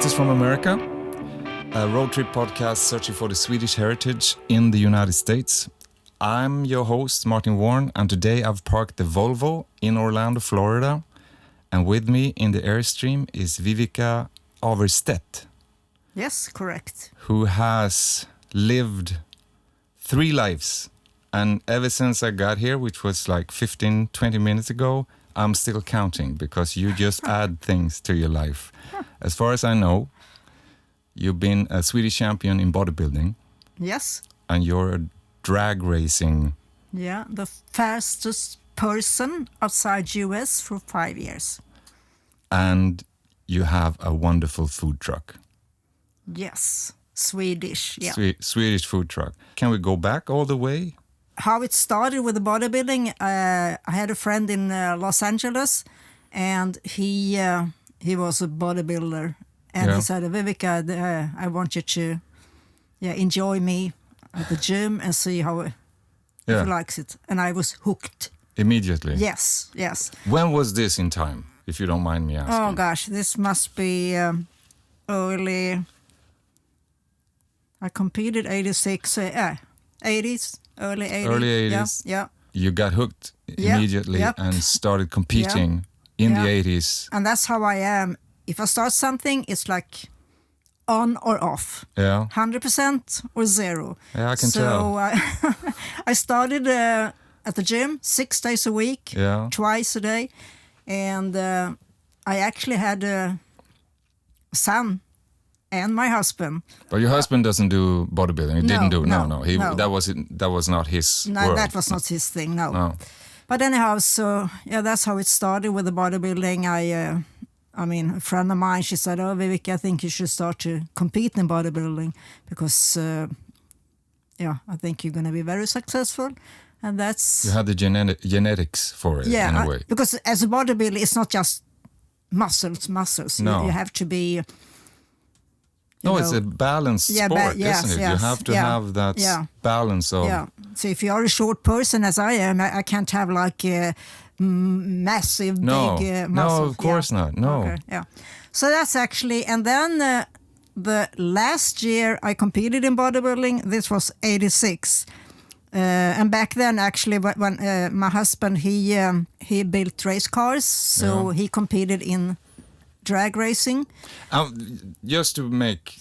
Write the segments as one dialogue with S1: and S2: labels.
S1: Letters from America, a road trip podcast searching for the Swedish heritage in the United States. I'm your host, Martin Warren, and today I've parked the Volvo in Orlando, Florida. And with me in the Airstream is Viveca Averstedt.
S2: Yes, correct.
S1: Who has lived 3 lives. And ever since I got here, which was like 15, 20 minutes ago, I'm still counting because you just add things to your life. As far as I know, you've been a Swedish champion in bodybuilding.
S2: Yes.
S1: And you're a drag racing.
S2: Yeah, the fastest person outside US for 5 years.
S1: And you have a wonderful food truck.
S2: Yes, Swedish. Yeah.
S1: Swedish food truck. Can we go back all the way?
S2: How it started with the bodybuilding, I had a friend in Los Angeles, and he was a bodybuilder, and he said, Viveca, I want you to enjoy me at the gym and see how if he likes it. And I was hooked. Immediately? Yes.
S1: When was this in time, if you don't mind me asking?
S2: Oh gosh, this must be early. I competed 86, 80s. Early 80s.
S1: Early 80s.
S2: Yeah.
S1: You got hooked immediately and started competing in the 80s.
S2: And that's how I am. If I start something, it's like on or off.
S1: Yeah.
S2: 100% or 0.
S1: Yeah, I can tell.
S2: So I started at the gym 6 days a week, twice a day. And I actually had a son and my husband.
S1: But your husband doesn't do bodybuilding. He didn't do. No. That was not his.
S2: No,
S1: world.
S2: that was not his thing. No. But anyhow, so that's how it started with the bodybuilding. I mean, a friend of mine, she said, "Oh, Viveca, I think you should start to compete in bodybuilding because, I think you're going to be very successful." And that's
S1: you had the genetics for it in a way.
S2: Because as a bodybuilder, it's not just muscles.
S1: No.
S2: You have to be.
S1: It's a balanced sport, isn't it? You have to have that balance of...
S2: Yeah, so if you're a short person, as I am, I can't have like massive, big muscles.
S1: No, of course not, no.
S2: Okay, yeah. So that's actually... And then the last year I competed in bodybuilding, this was 86. And back then, actually, when my husband, he built race cars, so he competed in... drag racing.
S1: Just to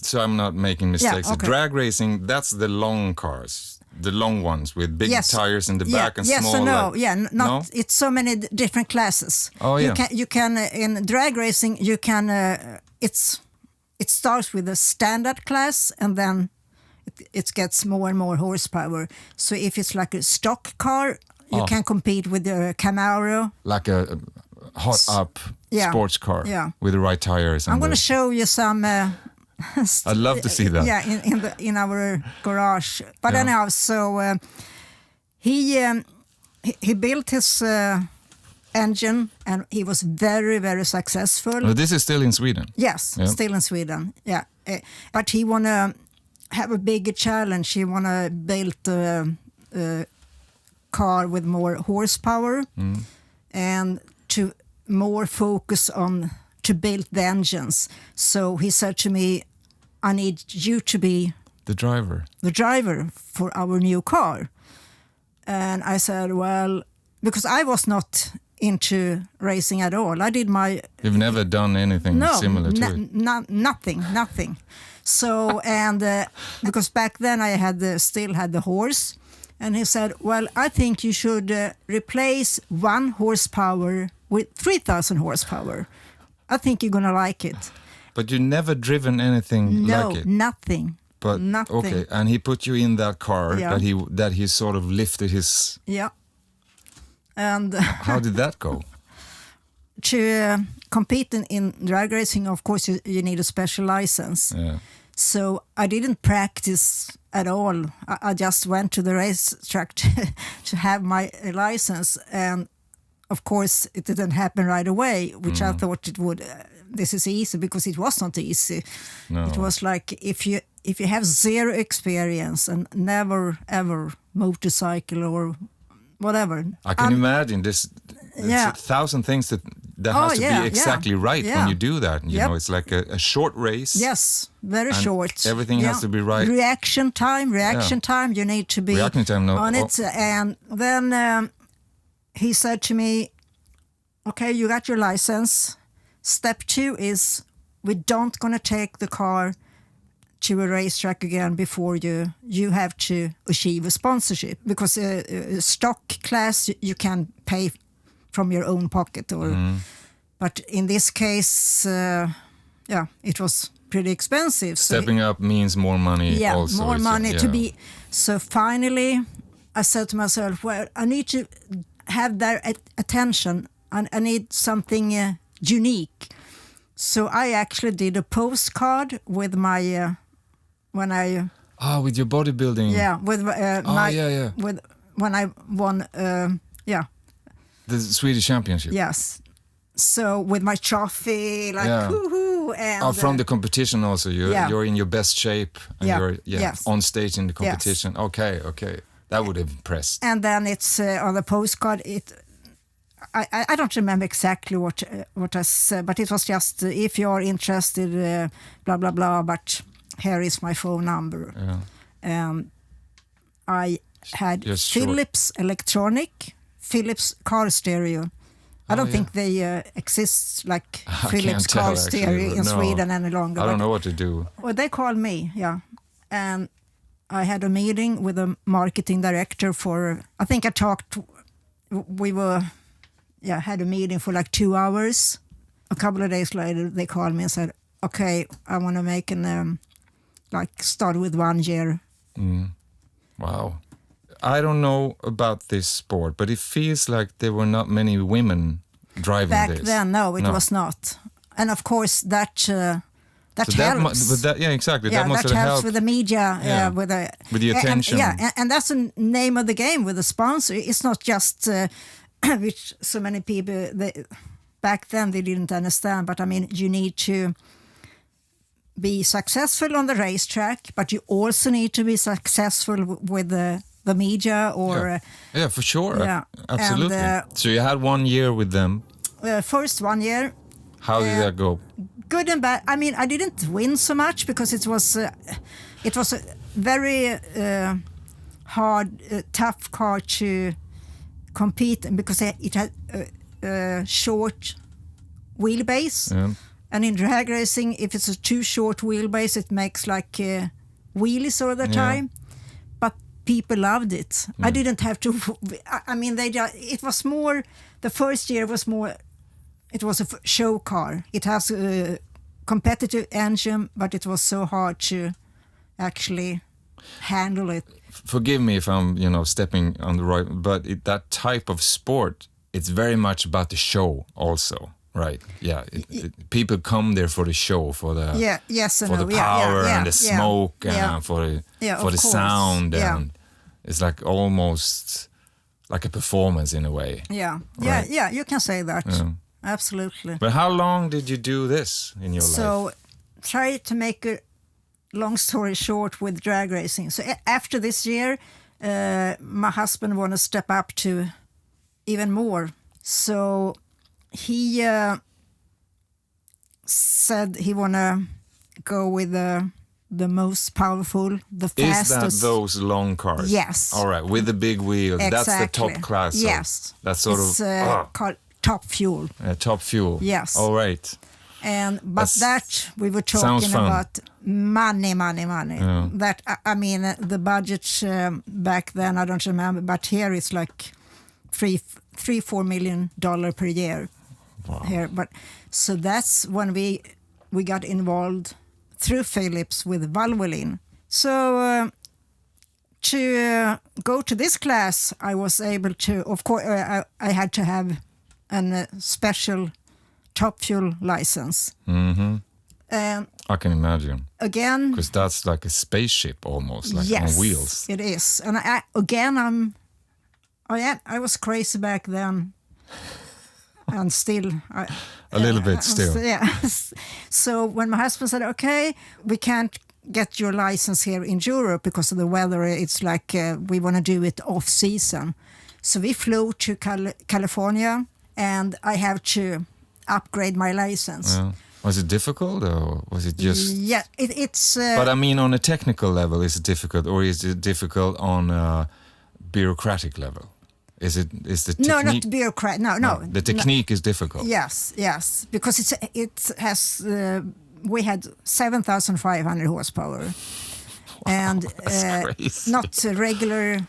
S1: so I'm not making mistakes. Drag racing, that's the long cars, the long ones with big tires in the back and small.
S2: Yes and no. No? It's so many different classes.
S1: Oh yeah.
S2: You can in drag racing you can it starts with a standard class and then it gets more and more horsepower. So if it's like a stock car, you can compete with the Camaro.
S1: Like a hot up sports car with the right tires.
S2: I'm going to show you some.
S1: I'd love to see that.
S2: Yeah, in our garage. But anyhow, so he built his engine, and he was very, very successful.
S1: Well, this is still in Sweden.
S2: Yes, still in Sweden. Yeah, but he want to have a bigger challenge. He want to build a car with more horsepower and to more focus on to build the engines. So he said to me, I need you to be
S1: the driver for our new car. And I said, well, because I was not into racing at all. I did You've never done anything similar to it?
S2: Nothing. So, and because back then I still had the horse. And he said, well, I think you should replace 1 horsepower with 3,000 horsepower. I think you're going to like it.
S1: But you never driven anything like it?
S2: No, nothing.
S1: But nothing. Okay, and he put you in that car that he sort of lifted his...
S2: Yeah. And
S1: how did that go?
S2: To compete in drag racing, of course, you need a special license.
S1: Yeah.
S2: So I didn't practice at all. I just went to the racetrack to have my license. And of course, it didn't happen right away, which I thought it would. This is easy because it was not easy.
S1: No.
S2: It was like if you have 0 experience and never ever motorcycle or whatever.
S1: I can imagine this. 1,000 things that that has to be exactly right when you do that. You know, it's like a short race.
S2: Yes, very short.
S1: Everything has to be right.
S2: Reaction time. You need to be on it. And then he said to me, okay, you got your license. Step 2 is we don't going to take the car to a racetrack again before you have to achieve a sponsorship, because a stock class you can pay from your own pocket, but in this case, it was pretty expensive.
S1: Stepping up means more money. Also,
S2: more money to be. So finally, I said to myself, well, I need to have their attention, and I need something unique. So I actually did a postcard with my
S1: with your bodybuilding.
S2: Yeah, with with when I won.
S1: The Swedish championship.
S2: Yes. So with my trophy, like woohoo, and
S1: from the competition also. You're in your best shape, and you're on stage in the competition. Yes. Okay, that would have impressed.
S2: And then it's on the postcard. I don't remember exactly what I said, but it was just if you're interested, blah blah blah. But here is my phone number. Yeah. I had Philips Electronic, Philips car stereo. I don't think they exist like Philips car stereo in Sweden any longer.
S1: I don't know what to do.
S2: Well, they called me, and I had a meeting with a marketing director had a meeting for like 2 hours. A couple of days later, they called me and said, okay, I want to make start with 1 year.
S1: Wow. I don't know about this sport, but it feels like there were not many women driving
S2: back then. No, it was not. And of course, that helps.
S1: Exactly.
S2: Yeah,
S1: that must have
S2: helps
S1: helped
S2: with the media, with
S1: the attention.
S2: And that's the name of the game with the sponsor. It's not just which so many people back then they didn't understand. But I mean, you need to be successful on the racetrack, but you also need to be successful with the media or
S1: for sure. Absolutely. And, so you had 1 year with them.
S2: First 1 year.
S1: How did that go?
S2: Good and bad. I mean, I didn't win so much because it was a very hard, tough car to compete in, because it had a short wheelbase. Yeah. And in drag racing, if it's a too short wheelbase, it makes like wheelies all the time. But people loved it. I didn't have to. I mean, it was more. The first year was more. It was a show car. It has a competitive engine, but it was so hard to actually handle it.
S1: Forgive me if I'm, stepping on the right, but that type of sport, it's very much about the show also. Right. Yeah. People come there for the show, for the power and the smoke and for the sound, and it's like almost like a performance in a way.
S2: Yeah.
S1: Right?
S2: Yeah. You can say that. Yeah. Absolutely.
S1: But how long did you do this in your life?
S2: So, try to make a long story short with drag racing. So after this year, my husband wanted to step up to even more. So he said he want to go with the most powerful, the fastest.
S1: Is that those long cars?
S2: Yes.
S1: All right, with the big wheels.
S2: Exactly.
S1: That's the top class.
S2: Yes.
S1: That's sort of
S2: called top fuel.
S1: Top fuel.
S2: Yes.
S1: All right.
S2: But that we were talking about money. Yeah. That I mean, the budget back then I don't remember, but here it's like $3-4 million per year.
S1: Wow.
S2: Here, but so that's when we got involved through Philips with Valvoline. So to go to this class, I was able to. Of course, I had to have a special top fuel license.
S1: Mm-hmm. I can imagine.
S2: Again,
S1: because that's like a spaceship almost, like on wheels.
S2: It is, and I was crazy back then, and still
S1: a little bit still.
S2: Yeah. So when my husband said, "Okay, we can't get your license here in Europe because of the weather. It's like we want to do it off season," so we flew to California, and I have to upgrade my license.
S1: Yeah. Was it difficult, or was it just?
S2: Yeah, it's.
S1: But I mean, on a technical level, is it difficult, or is it difficult on a bureaucratic level? Is the technique?
S2: No, not bureaucrat. No.
S1: The technique is difficult.
S2: Yes, because it has. We had 7,500 horsepower, and not regular.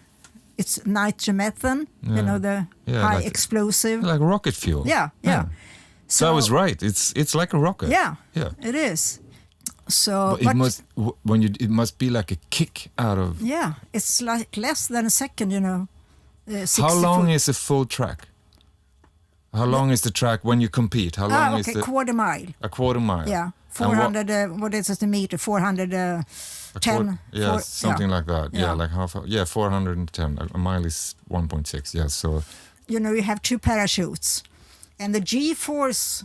S2: It's nitromethane.
S1: Yeah.
S2: You know, the high
S1: like,
S2: explosive.
S1: Like rocket fuel.
S2: Yeah.
S1: So I was right. It's like a rocket.
S2: Yeah.
S1: Yeah.
S2: It is. So
S1: But it must be like a kick out of.
S2: Yeah, it's like less than a second, you know.
S1: How long is a full track? How long is the track when you compete? How long is the
S2: quarter mile?
S1: A quarter mile.
S2: Yeah, 400. What is it a meter? 410.
S1: Something like that. Yeah, like half. Yeah, 410. A mile is 1.6. Yeah, so.
S2: You know, you have two parachutes, and the G-force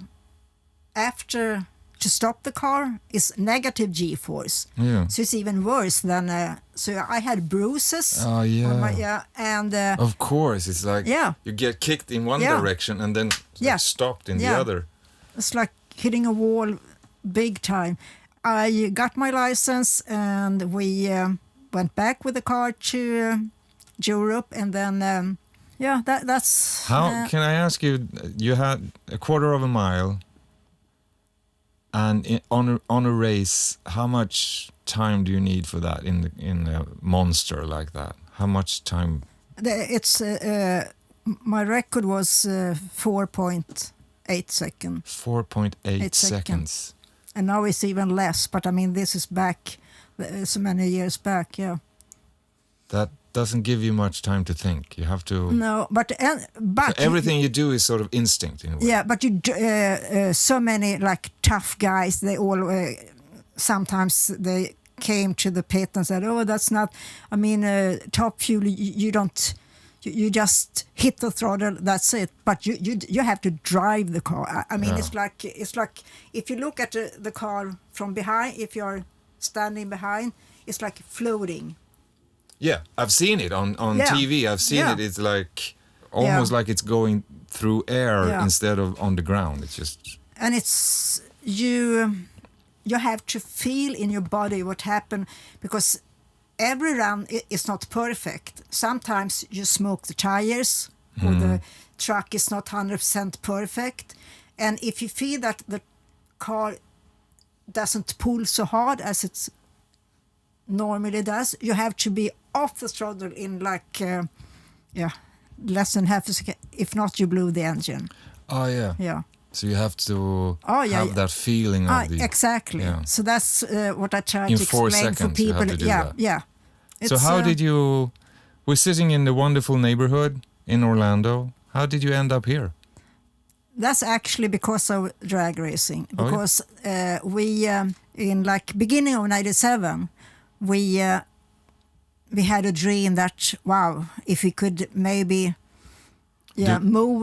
S2: after to stop the car is negative G-force.
S1: Yeah.
S2: So it's even worse than. So I had bruises.
S1: Oh yeah.
S2: And.
S1: Of course, it's like you get kicked in one direction and then stopped in the other.
S2: It's like hitting a wall, big time. I got my license and we went back with the car to Europe, and then that's.
S1: How can I ask you? You had a quarter of a mile. And on a race, how much time do you need for that in a monster like that? How much time?
S2: It's my record was 4.8 seconds.
S1: 4.8 seconds.
S2: And now it's even less. But I mean, this is back so many years back. Yeah.
S1: That doesn't give you much time to think. You have to.
S2: No, but
S1: so everything you do is sort of instinct in a way.
S2: Yeah, but you so many like tough guys. They all sometimes they came to the pit and said, "Oh, that's not. I mean, top fuel. You don't. You just hit the throttle. That's it. But you have to drive the car. I mean, it's like if you look at the car from behind. If you're standing behind, it's like floating.
S1: Yeah, I've seen it on TV. I've seen it. It's like almost like it's going through air instead of on the ground. It's just.
S2: And it's you have to feel in your body what happened, because every run is not perfect. Sometimes you smoke the tires or the truck is not 100% perfect. And if you feel that the car doesn't pull so hard as it normally does, you have to be off the throttle in like, less than half a second. If not, you blew the engine.
S1: Oh, yeah.
S2: Yeah.
S1: So you have to have that feeling of the...
S2: Exactly.
S1: Yeah.
S2: So that's what I try to
S1: in 4
S2: explain
S1: seconds,
S2: for people.
S1: You have to do that.
S2: Yeah.
S1: So how did you... We're sitting in the wonderful neighborhood in Orlando. How did you end up here?
S2: That's actually because of drag racing. Because we, in like beginning of 97, we had a dream that, wow, if we could maybe move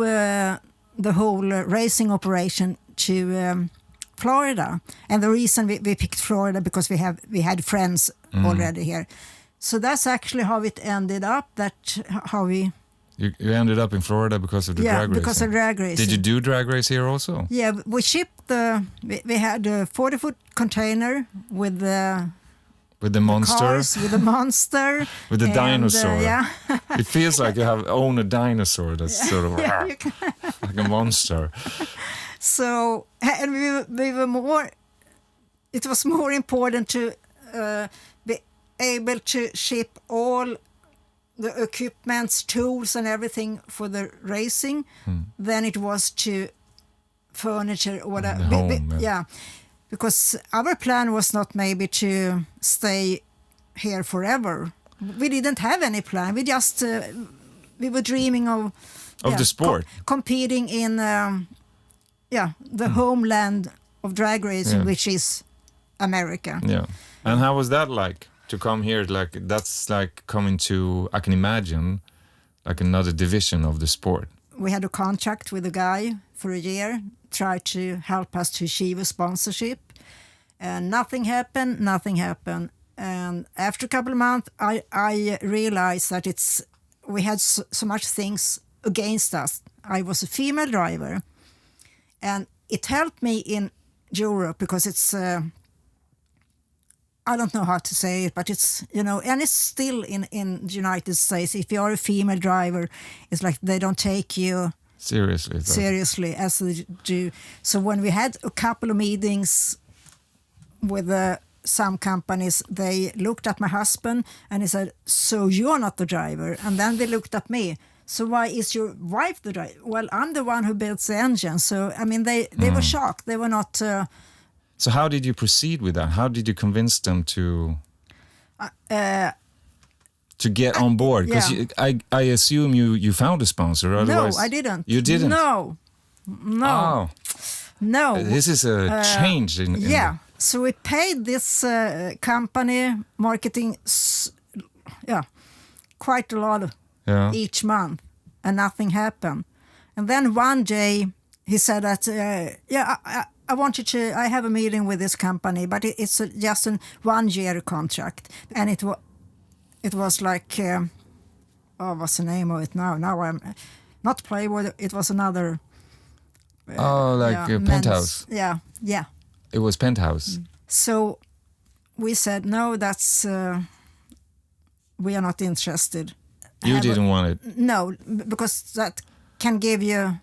S2: the whole racing operation to Florida. And the reason we picked Florida because we had friends already here. So that's actually how it ended up. You
S1: ended up in Florida because of the drag racing?
S2: Yeah, because of drag racing.
S1: Did you do drag race here also?
S2: Yeah, we shipped we had a 40-foot container with the
S1: monster,
S2: cars, with the monster,
S1: with the dinosaur.
S2: Yeah,
S1: it feels like you own a dinosaur that's sort of like a monster.
S2: So, and we were more. It was more important to be able to ship all the equipments, tools, and everything for the racing than it was to furniture or whatever. Because our plan was not maybe to stay here forever. We didn't have any plan. We just we were dreaming of
S1: the sport,
S2: competing in the homeland of drag racing, which is America.
S1: Yeah, and how was that like to come here? Like that's like coming to, I can imagine, like another division of the sport.
S2: We had a contract with a guy for a year, tried to help us to achieve a sponsorship, and nothing happened. And after a couple of months, I realized that we had so much things against us. I was a female driver, and it helped me in Europe because it's I don't know how to say it, but it's, and it's still in the United States. If you're a female driver, it's like they don't take you seriously as they do. So when we had a couple of meetings with some companies, they looked at my husband and he said, "So you're not the driver?" And then they looked at me. "So why is your wife the driver?" "Well, I'm the one who builds the engine." So, I mean, they were shocked. They were not...
S1: So how did you proceed with that? How did you convince them to get on board? Because I assume you found a sponsor. Otherwise,
S2: no, I didn't.
S1: You didn't?
S2: No.
S1: Oh.
S2: No.
S1: This is a change in
S2: So we paid this company marketing quite a lot each month, and nothing happened. And then one day he said that, I want you to, I have a meeting with this company, but it's just a 1-year contract. And it was like, what's the name of it now? Now I'm not Playboy, it was another.
S1: Penthouse.
S2: Yeah.
S1: It was Penthouse.
S2: So we said, no, that's, we are not interested.
S1: You didn't want it?
S2: No, because that can give you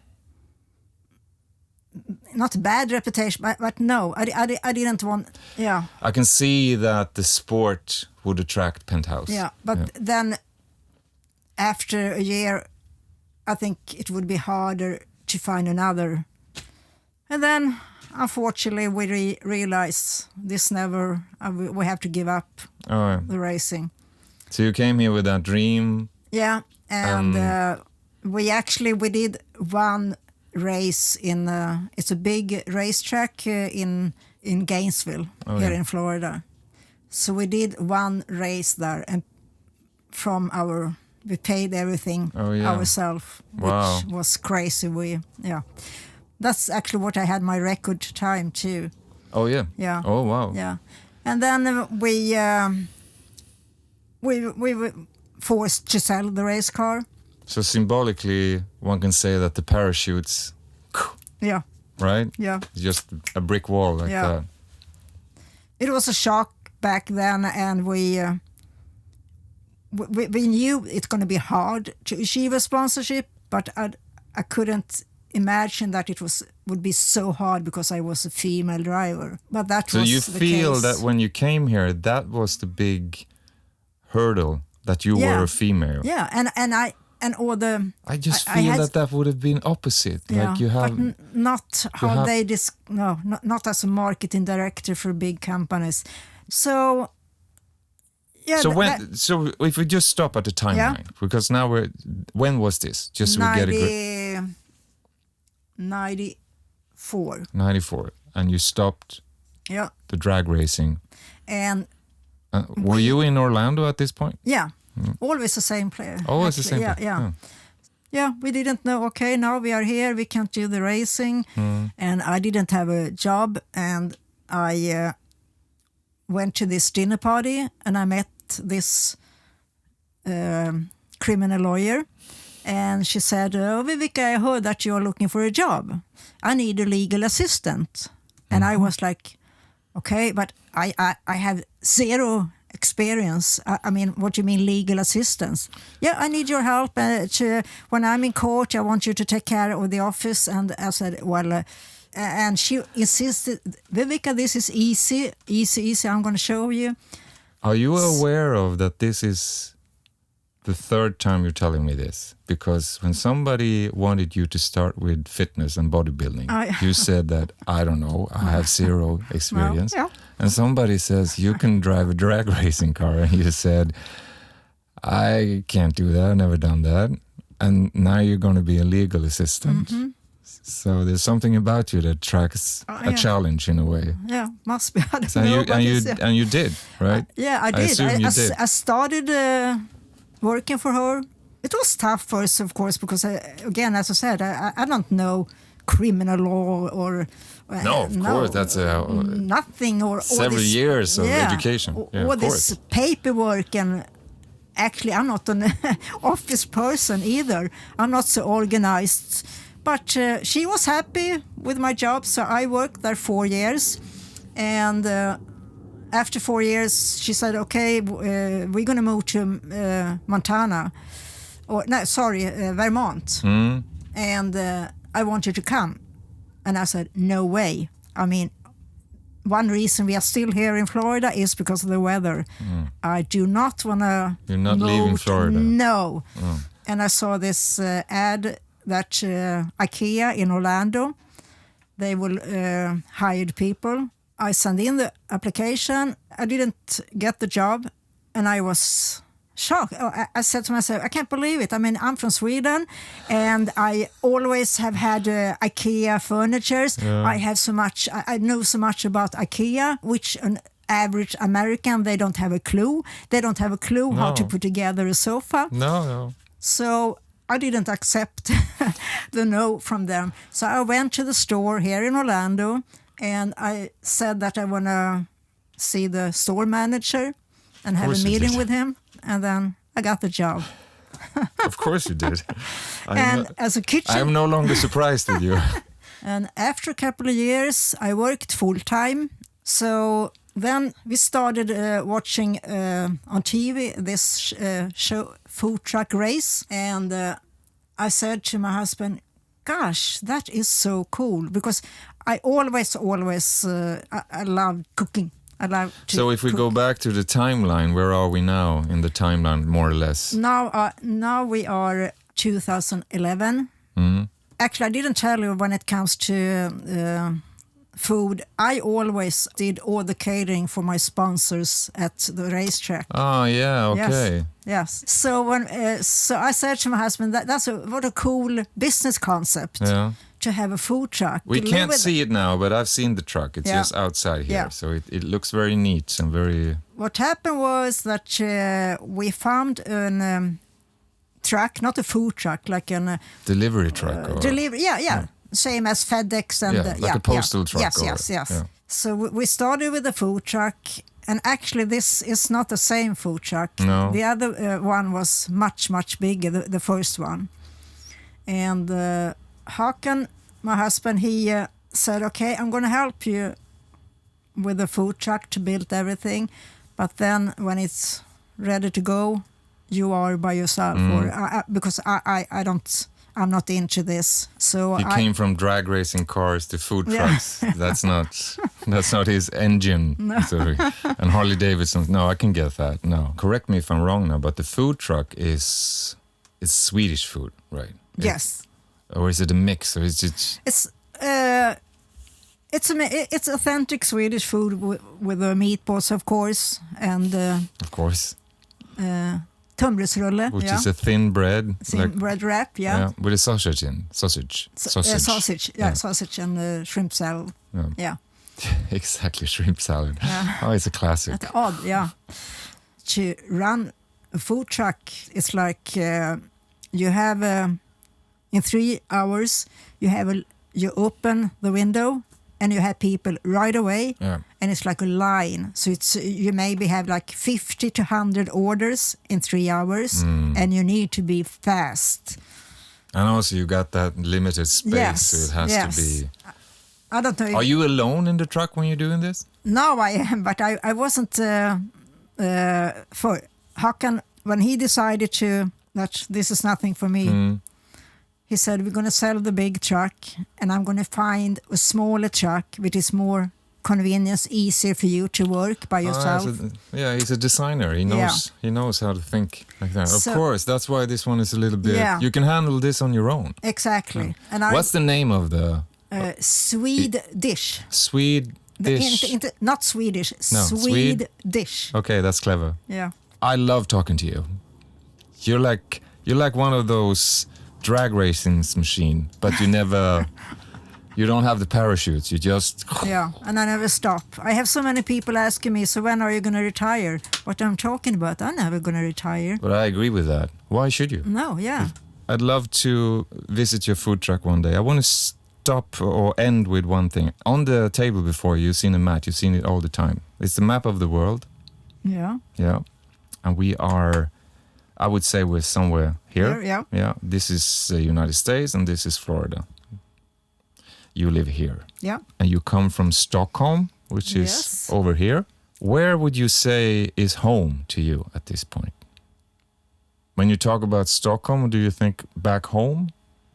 S2: not a bad reputation, but no, I didn't want,
S1: I can see that the sport would attract Penthouse.
S2: Yeah, but then after a year, I think it would be harder to find another. And then, unfortunately, we realized this never, we have to give up the racing.
S1: So you came here with that dream?
S2: Yeah, and we did one race in, it's a big racetrack in Gainesville, in Florida. So we did one race there, and we paid everything ourselves, which was crazy. That's actually what I had my record time too.
S1: Oh yeah.
S2: Yeah.
S1: Oh wow.
S2: Yeah, and then we were forced to sell the race car.
S1: So symbolically, one can say that the parachutes.
S2: Yeah.
S1: Right.
S2: Yeah.
S1: Just a brick wall like that.
S2: It was a shock back then, and we knew it's going to be hard to achieve a sponsorship, but I couldn't imagine that would be so hard because I was a female driver. But that was the case. So you feel
S1: that when you came here, that was the big hurdle, that you were a female.
S2: Yeah, and all the...
S1: I just feel that would have been opposite.
S2: Yeah,
S1: like you have...
S2: But not how they... not as a marketing director for big companies. So... Yeah,
S1: so if we just stop at the timeline, because now when was this? Just so we get a good...
S2: 94.
S1: 94, and you stopped the drag racing.
S2: And
S1: were you in Orlando at this point?
S2: Yeah, always the same player.
S1: Always the same
S2: player. Yeah, we didn't know, okay, now we are here, we can't do the racing. And I didn't have a job, and I went to this dinner party, and I met this criminal lawyer. And she said, Viveca, I heard that you're looking for a job. I need a legal assistant. And I was like, okay, but I have zero experience. I mean, what do you mean legal assistance? Yeah, I need your help. When I'm in court, I want you to take care of the office. And I said, well, and she insisted, Viveca, this is easy, I'm going to show you.
S1: Are you aware of that this is the third time you're telling me this? Because when somebody wanted you to start with fitness and bodybuilding, you said that, I don't know, I have zero experience.
S2: Well,
S1: and somebody says, you can drive a drag racing car. And you said, I can't do that, I've never done that. And now you're going to be a legal assistant. So there's something about you that tracks a challenge in a way.
S2: Yeah, must be.
S1: And you did, right?
S2: I did. I started... working for her. It was tough first, of course, because again, as I said, I don't know criminal law or
S1: no, of course, that's
S2: nothing or
S1: several years of education.
S2: All this paperwork, and actually, I'm not an office person either. I'm not so organized. But she was happy with my job, so I worked there 4 years. And after 4 years, she said, okay, we're going to move to Vermont. And I want you to come. And I said, no way. I mean, one reason we are still here in Florida is because of the weather. I do not want to.
S1: You're not leaving Florida?
S2: No. And I saw this ad that IKEA in Orlando, they will hire people. I sent in the application. I didn't get the job, and I was shocked. I said to myself, I can't believe it. I mean, I'm from Sweden, and I always have had IKEA furnitures. I have so much. I know so much about IKEA, which an average American, they don't have a clue. They don't have a clue how to put together a sofa.
S1: No.
S2: So I didn't accept the no from them. So I went to the store here in Orlando, and I said that I want to see the store manager and have a meeting with him. And then I got the job.
S1: Of course you did.
S2: As a kitchen...
S1: I'm no longer surprised with you.
S2: And after a couple of years, I worked full-time. So then we started watching on TV this show, Food Truck Race. And I said to my husband, gosh, that is so cool. Because I always, I love cooking.
S1: So if we go back to the timeline, where are we now in the timeline, more or less?
S2: Now we are 2011. Actually, I didn't tell you when it comes to food. I always did all the catering for my sponsors at the racetrack.
S1: Oh, yeah, okay.
S2: Yes. So so I said to my husband, what a cool business concept.
S1: Yeah.
S2: To have a food truck.
S1: We can't see it now, but I've seen the truck. It's just outside here, so it looks very neat and very...
S2: What happened was that we found a truck, not a food truck, like a...
S1: delivery truck?
S2: Yeah. Same as FedEx and...
S1: like a postal truck.
S2: Yes. Yeah. So we started with a food truck, and actually this is not the same food truck.
S1: No.
S2: The other one was much, much bigger, the first one. And... Håkan, my husband, he said, okay, I'm going to help you with the food truck to build everything. But then when it's ready to go, you are by yourself. Because I'm not into this. So
S1: he came from drag racing cars to food trucks. That's not his engine.
S2: No.
S1: Sorry. And Harley Davidson. No, I can get that. No, correct me if I'm wrong now, but the food truck is Swedish food, right?
S2: Yes.
S1: Or is it a mix? Or is it?
S2: It's authentic Swedish food with the meatballs, of course, and
S1: of course,
S2: tunnbrödsrulle,
S1: which is a thin bread,
S2: bread wrap,
S1: with a sausage in sausage,
S2: sausage and shrimp salad,
S1: exactly, shrimp salad. Oh, it's a classic.
S2: That's odd, yeah. To run a food truck, it's like you have. In 3 hours, you open the window and you have people right away, and it's like a line. So you maybe have like 50 to 100 orders in 3 hours, and you need to be fast.
S1: And also you got that limited space, so it has to be...
S2: I don't know.
S1: Are you alone in the truck when you're doing this?
S2: No, I am, but I wasn't for Håkan, when he decided that this is nothing for me. He said, we're going to sell the big truck, and I'm going to find a smaller truck, which is more convenience, easier for you to work by yourself.
S1: He's a designer. He knows how to think like that. Of course, that's why this one is a little bit... You can handle this on your own.
S2: Exactly.
S1: Yeah.
S2: And
S1: what's the name of the...
S2: Swedish.
S1: Swedish.
S2: Not Swedish.
S1: No,
S2: Swedish.
S1: Okay, that's clever.
S2: Yeah.
S1: I love talking to you. You're like one of those... drag racing machine, but you don't have the parachutes, you just...
S2: And I never stop. I have so many people asking me, so when are you going to retire? What I'm talking about, I'm never going to retire.
S1: But I agree with that. Why should you?
S2: No,
S1: I'd love to visit your food truck one day. I want to stop or end with one thing. On the table before, you've seen a map, you've seen it all the time. It's the map of the world.
S2: Yeah.
S1: And we are I would say we're somewhere here.
S2: Yeah.
S1: Yeah. This is the United States and this is Florida. You live here.
S2: Yeah.
S1: And you come from Stockholm, which is over here. Where would you say is home to you at this point? When you talk about Stockholm, do you think back home,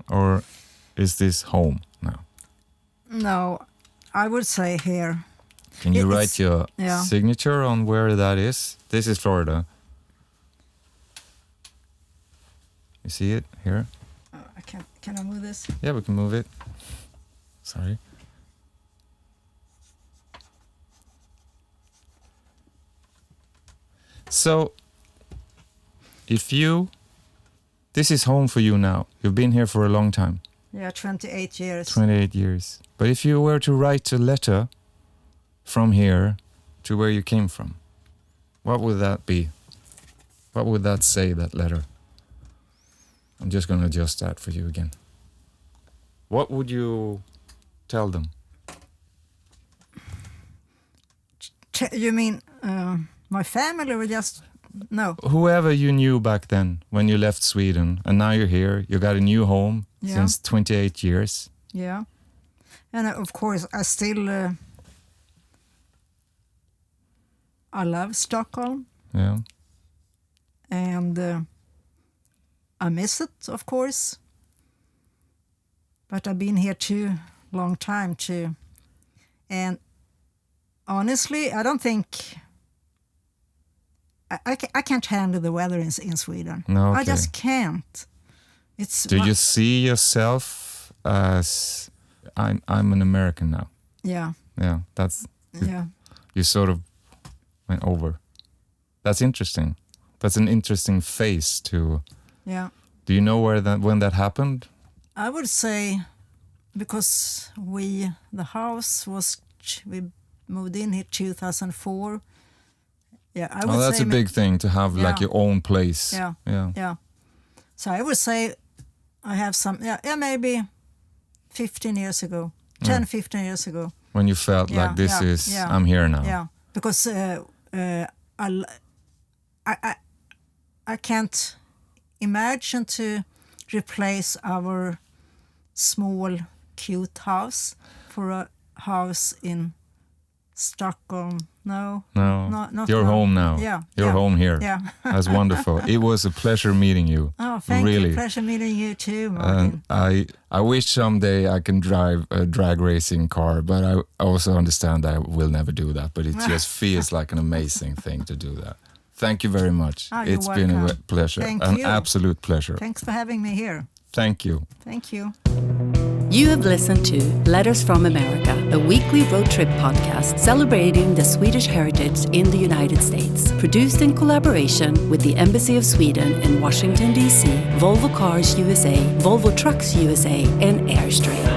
S1: or is this home now?
S2: No, I would say here.
S1: Can you write your signature on where that is? This is Florida. You see it here?
S2: Can I move this?
S1: Yeah, we can move it. Sorry. So, this is home for you now. You've been here for a long time.
S2: Yeah, 28 years.
S1: 28 years. But if you were to write a letter from here to where you came from, what would that be? What would that say, that letter? I'm just going to adjust that for you again. What would you tell them?
S2: You mean my family or just... No.
S1: Whoever you knew back then when you left Sweden, and now you're here, you got a new home since 28 years.
S2: Yeah. And of course, I still... I love Stockholm.
S1: Yeah.
S2: And I miss it, of course. But I've been here too long time too. And honestly, I don't think... I can't handle the weather in Sweden.
S1: No, okay.
S2: I just can't.
S1: Do you see yourself as... I'm an American now.
S2: Yeah.
S1: Yeah, that's...
S2: Yeah.
S1: You sort of went over. That's interesting. That's an interesting phase to...
S2: Yeah.
S1: Do you know when that happened?
S2: I would say because we moved in here 2004. Yeah, I would say...
S1: that's a big thing to have like your own place.
S2: Yeah.
S1: Yeah.
S2: Yeah. So I would say I have some... Yeah, maybe 15 years ago. 10, 15 years ago.
S1: When you felt like this is... I'm here now.
S2: Yeah, because I can't imagine to replace our small, cute house for a house in Stockholm. No. Not
S1: You're
S2: now.
S1: home now.
S2: Yeah.
S1: You're home here.
S2: Yeah.
S1: That's wonderful. It was a pleasure meeting you.
S2: Oh, thank
S1: really.
S2: you. Pleasure meeting you too, Martin.
S1: I wish someday I can drive a drag racing car, but I also understand I will never do that. But it just feels like an amazing thing to do that. Thank you very much.
S2: It's
S1: been a pleasure. An absolute pleasure.
S2: Thanks for having me here.
S1: Thank you.
S2: Thank you.
S3: You have listened to Letters from America, a weekly road trip podcast celebrating the Swedish heritage in the United States. Produced in collaboration with the Embassy of Sweden in Washington, D.C., Volvo Cars USA, Volvo Trucks USA, and Airstream.